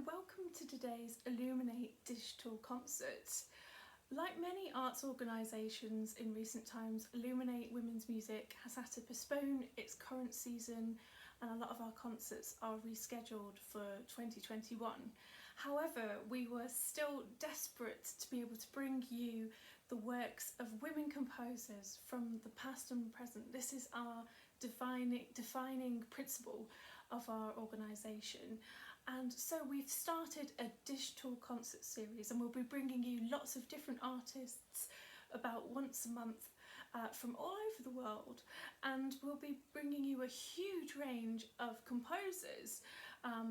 welcome to today's Illuminate digital concert. Like many arts organisations in recent times, Illuminate Women's Music has had to postpone its current season, and a lot of our concerts are rescheduled for 2021. However, we were still desperate to be able to bring you the works of women composers from the past and present. This is our defining principle of our organisation. And so we've started a digital concert series, and we'll be bringing you lots of different artists about once a month from all over the world, and we'll be bringing you a huge range of composers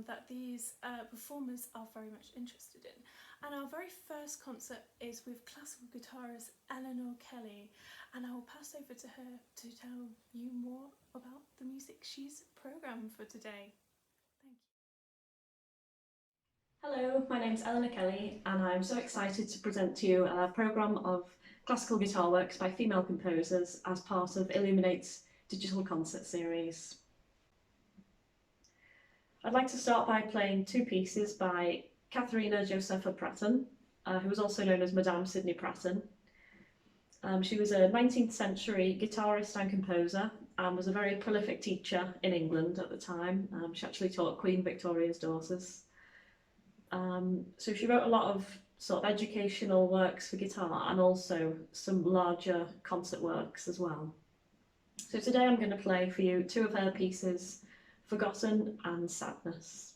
that these performers are very much interested in. And our very first concert is with classical guitarist Eleanor Kelly, and I will pass over to her to tell you more about the music she's programmed for today. Hello, my name's Eleanor Kelly, and I'm so excited to present to you a programme of classical guitar works by female composers as part of Illuminate's digital concert series. I'd like to start by playing two pieces by Catharina Josepha Pratten, who was also known as Madame Sidney Pratten. She was a 19th century guitarist and composer, and was a very prolific teacher in England at the time. She actually taught Queen Victoria's daughters. So she wrote a lot of sort of educational works for guitar and also some larger concert works as well. So today I'm going to play for you two of her pieces, Forgotten and Sadness.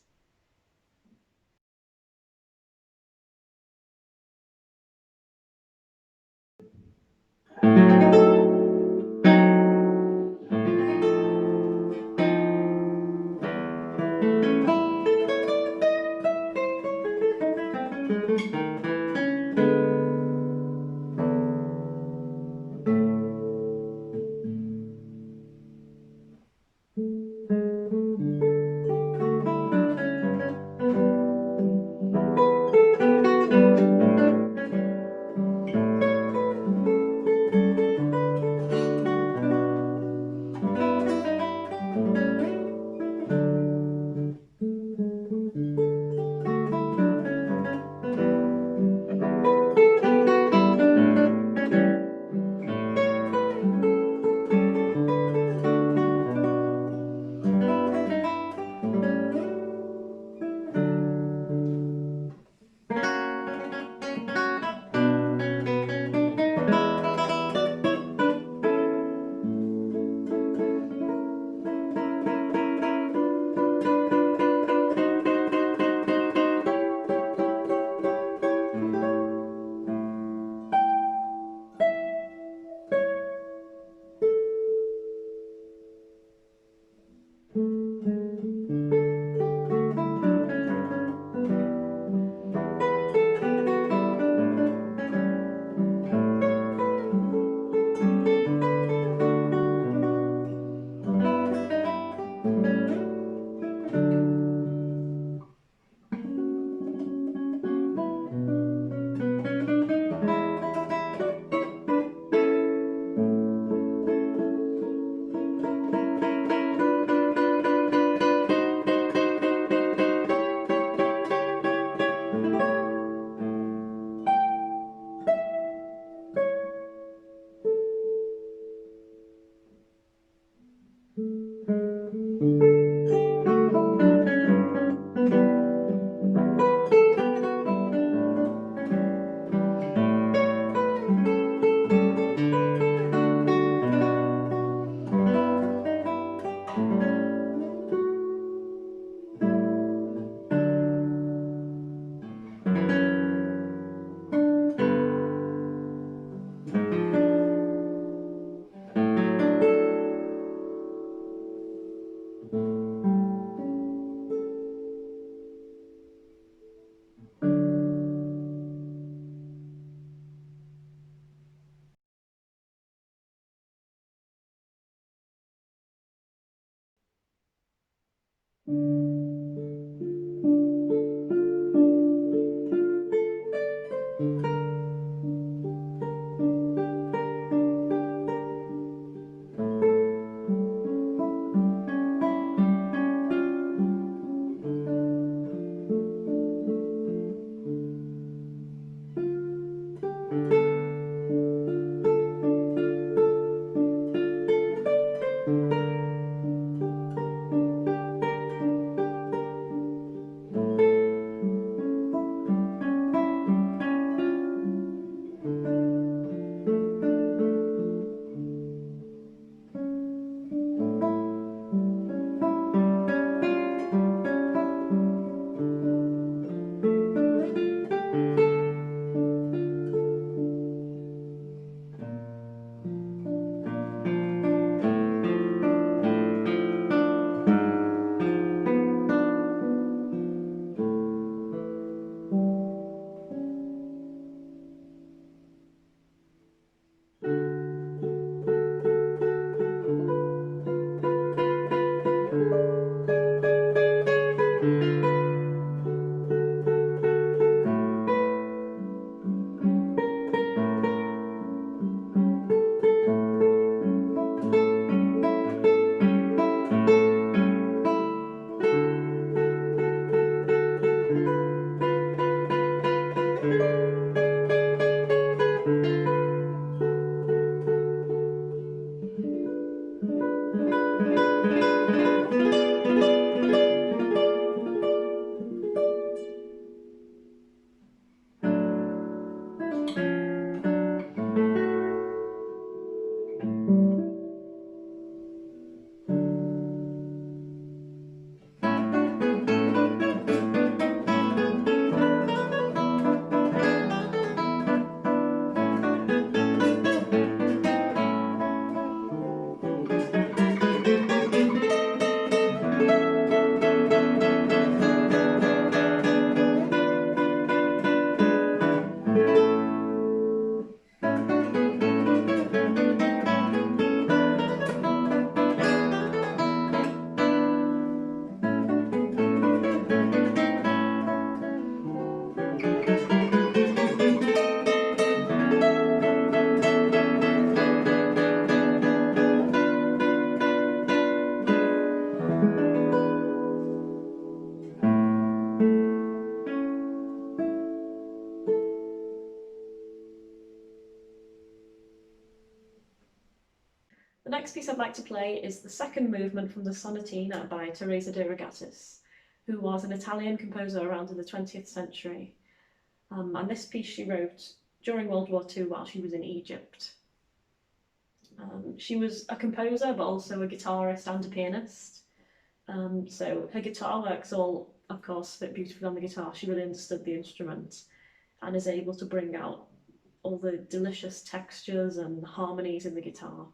next piece I'd like to play is the second movement from the Sonotina by Teresa de Rogatis, who was an Italian composer around in the 20th century. And this piece she wrote during World War II while she was in Egypt. She was a composer, but also a guitarist and a pianist. So her guitar works all, of course, fit beautifully on the guitar. She really understood the instrument and is able to bring out all the delicious textures and harmonies in the guitar.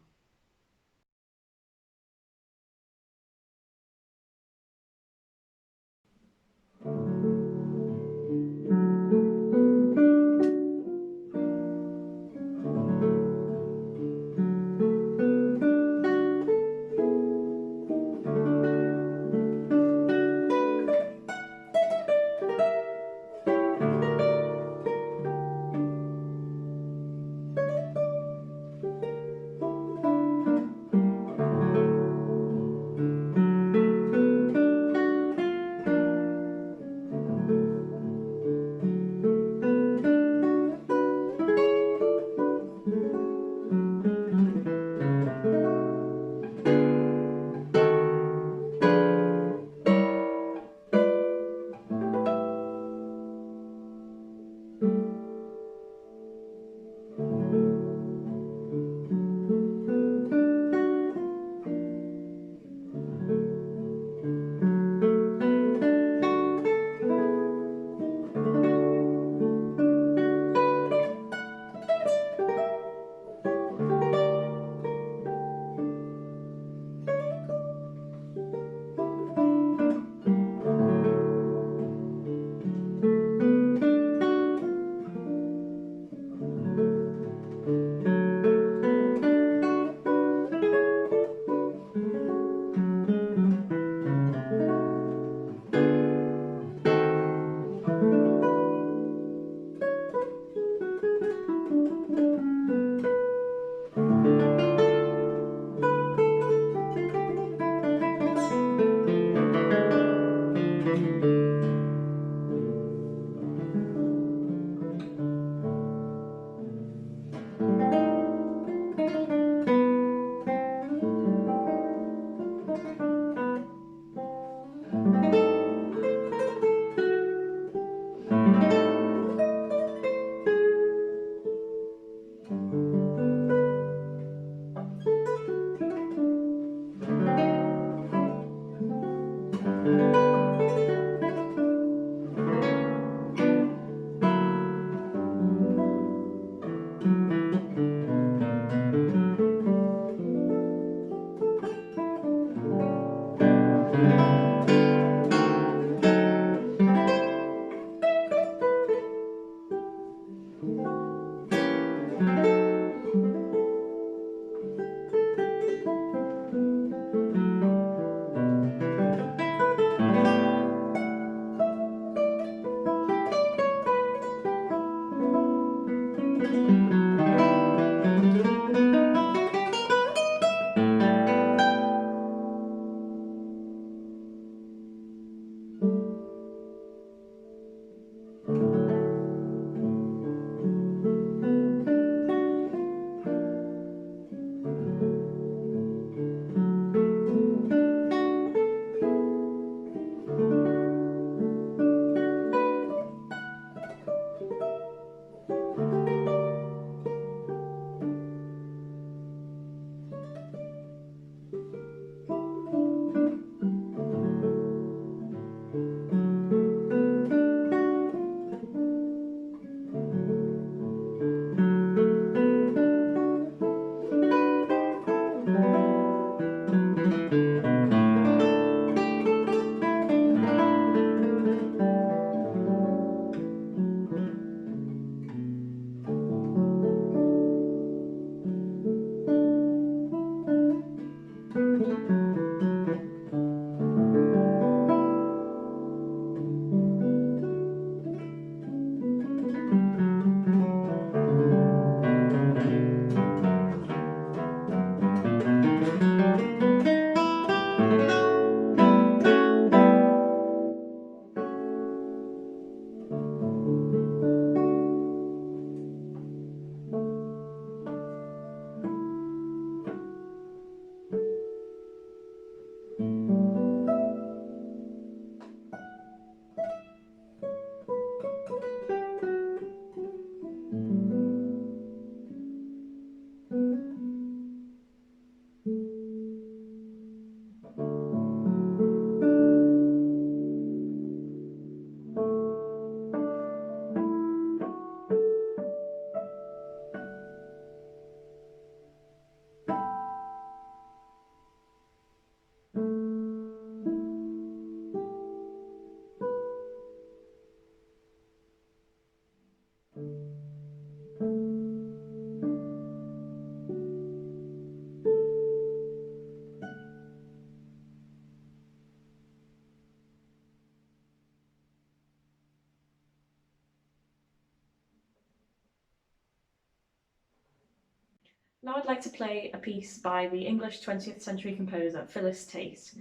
Now I'd like to play a piece by the English 20th century composer Phyllis Tate,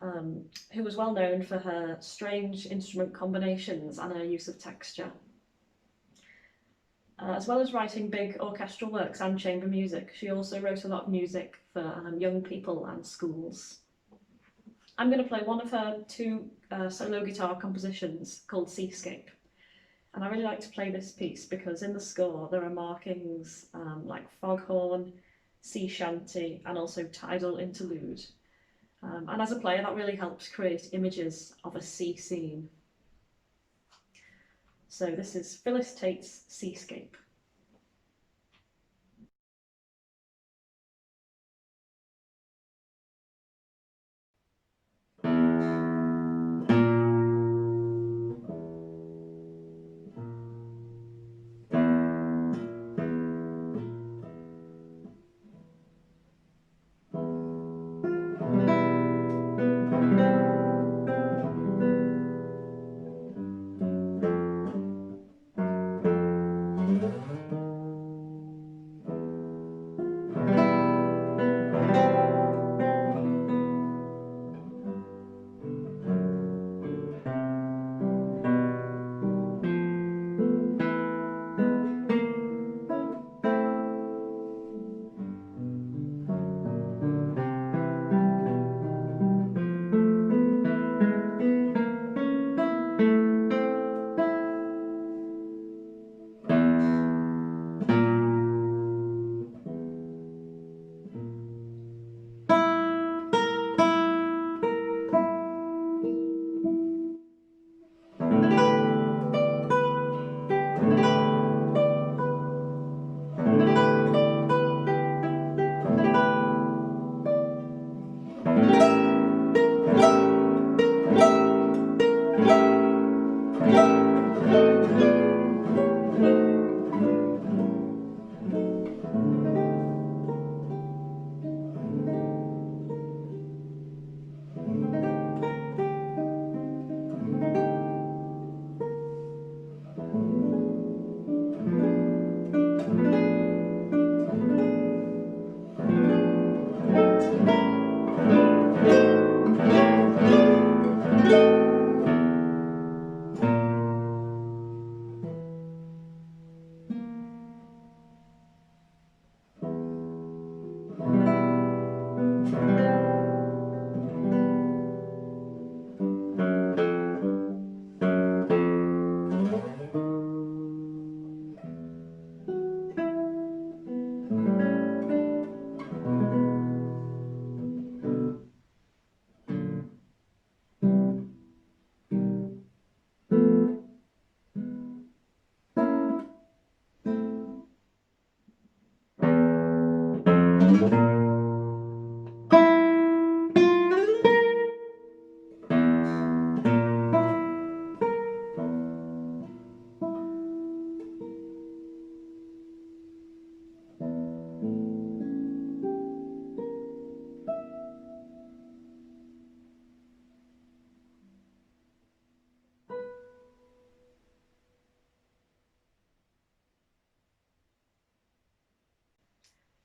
who was well known for her strange instrument combinations and her use of texture. As well as writing big orchestral works and chamber music, she also wrote a lot of music for young people and schools. I'm going to play one of her two solo guitar compositions called Seascape. And I really like to play this piece because in the score there are markings like foghorn, sea shanty, and also tidal interlude. And as a player, that really helps create images of a sea scene. So this is Phyllis Tate's Seascape.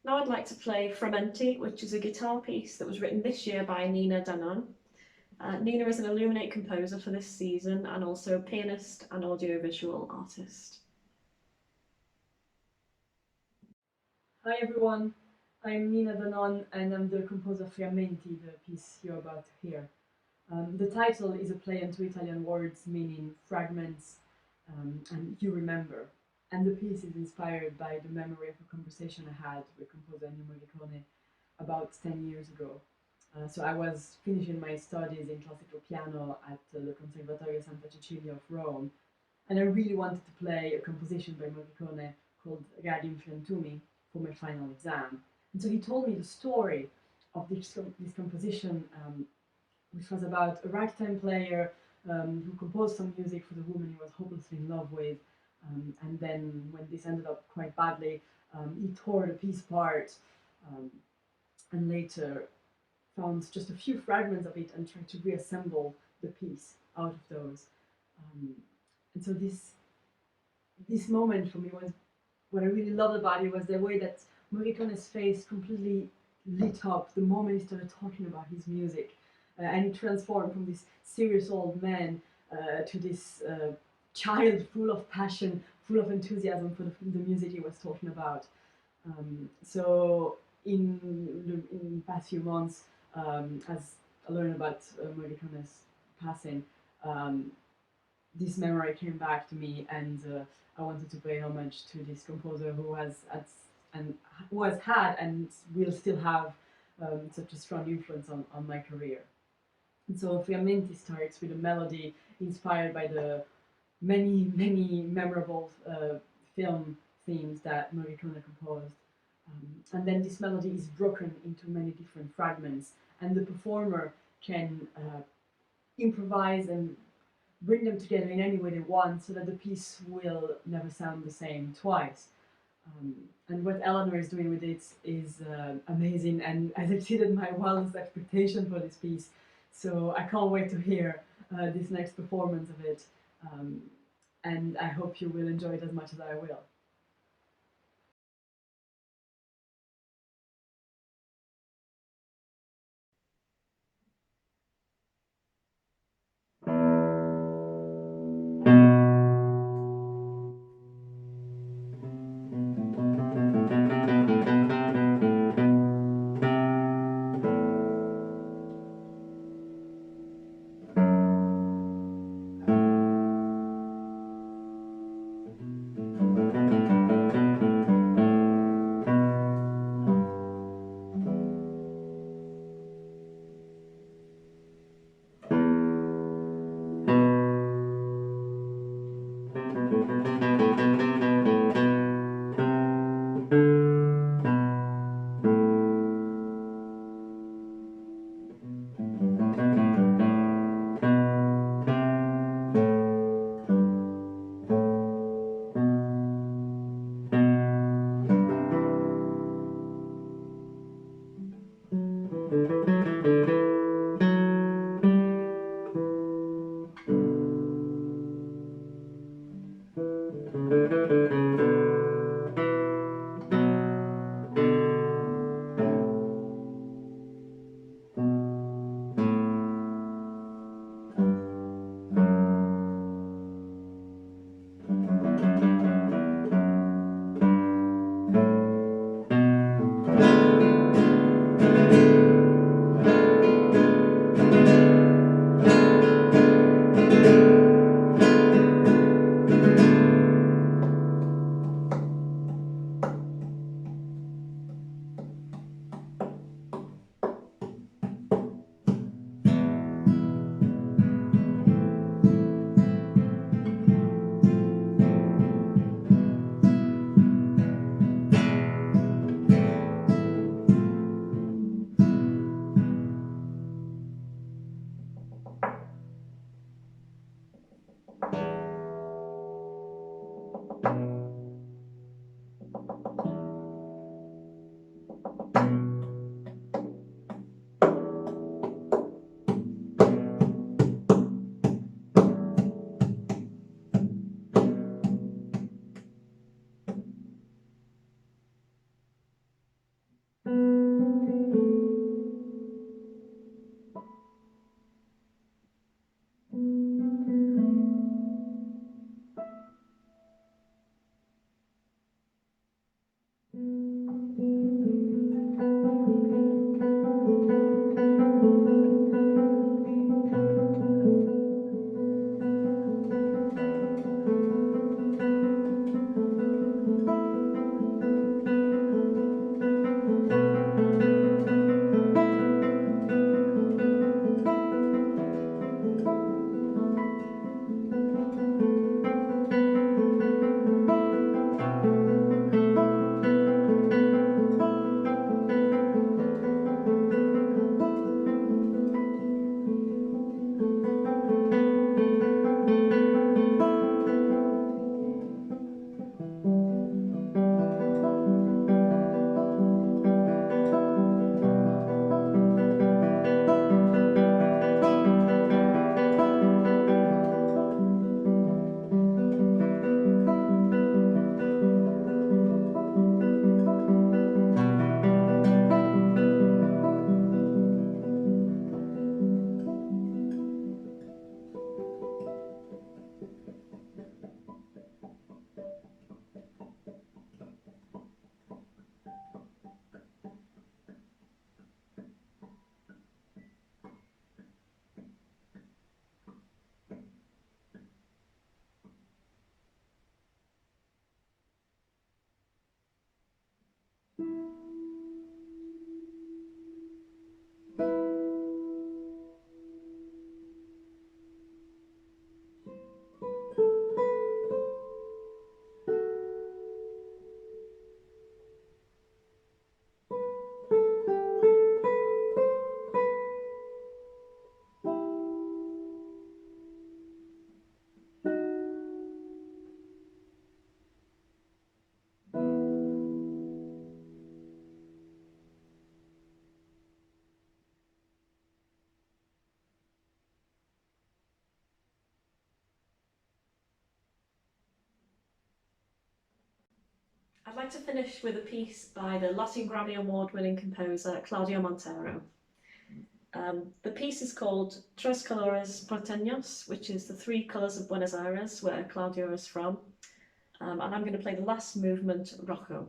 Now I'd like to play Framenti, which is a guitar piece that was written this year by Danon. Nina is an Illuminate composer for this season and also a pianist and audiovisual artist. Hi everyone, I'm Nina Danon and I'm the composer of Framenti, the piece you're about to hear. The title is a play on two Italian words meaning fragments and you remember. And the piece is inspired by the memory of a conversation I had with composer Ennio Morricone about 10 years ago. So I was finishing my studies in classical piano at the Conservatorio Santa Cecilia of Rome, and I really wanted to play a composition by Morricone called Radium Fiantumi for my final exam. And so he told me the story of this composition, which was about a ragtime player who composed some music for the woman he was hopelessly in love with. And then when this ended up quite badly, he tore the piece apart and later found just a few fragments of it and tried to reassemble the piece out of those. And so this moment for me was, what I really loved about it was the way that Morricone's face completely lit up the moment he started talking about his music, and he transformed from this serious old man to this child full of passion, full of enthusiasm for the music he was talking about. So in the past few months, as I learned about Morricone's passing, this memory came back to me, and I wanted to pay homage to this composer who has had and will still have such a strong influence on my career. And so Framenti starts with a melody inspired by the many, many memorable film themes that Morricone composed. And then this melody is broken into many different fragments, and the performer can improvise and bring them together in any way they want, so that the piece will never sound the same twice. And what Eleanor is doing with it is amazing, and has exceeded my wildest expectation for this piece. So I can't wait to hear this next performance of it, and I hope you will enjoy it as much as I will. I'd like to finish with a piece by the Latin Grammy Award-winning composer Claudia Montero. The piece is called Tres Colores Protegnos, which is the three colours of Buenos Aires, where Claudia is from. And I'm going to play the last movement, Rojo.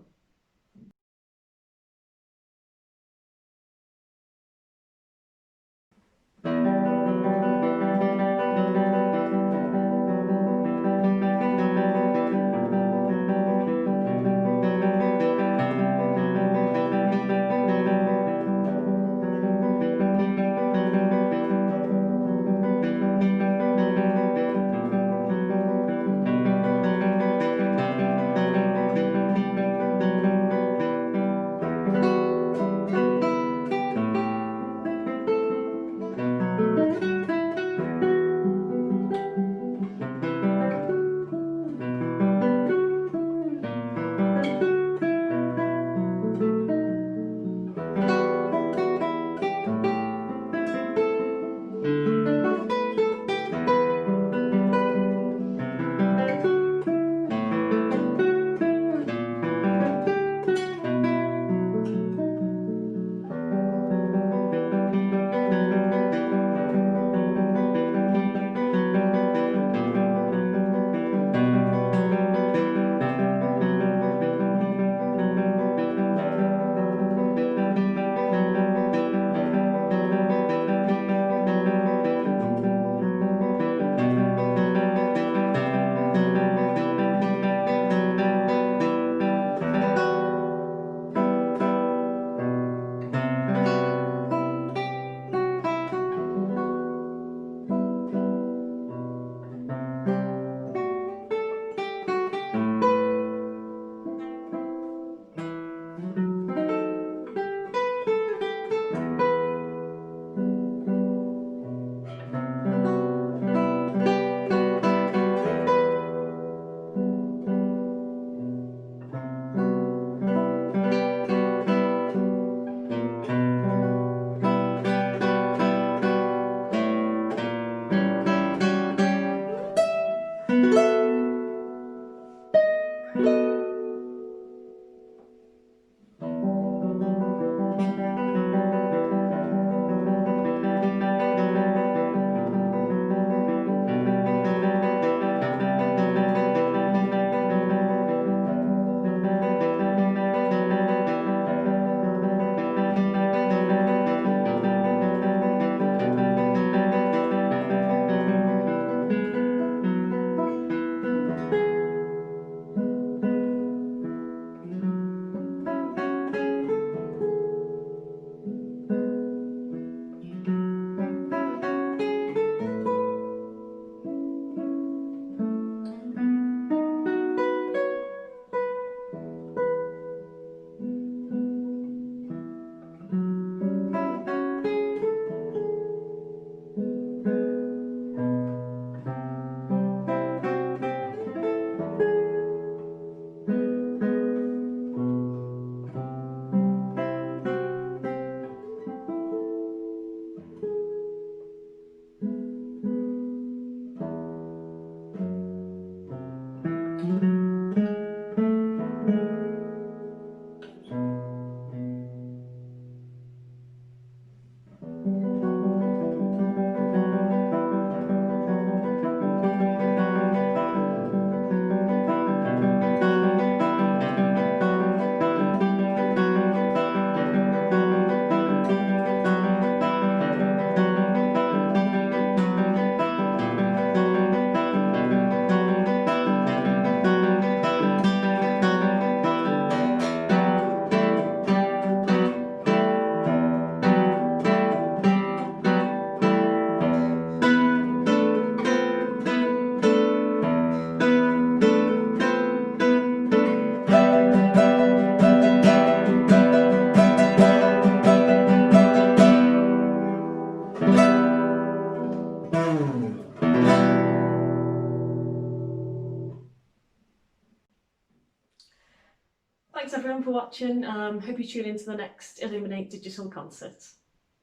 Thanks everyone for watching. Hope you tune into the next Illuminate digital concert.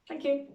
Thank you.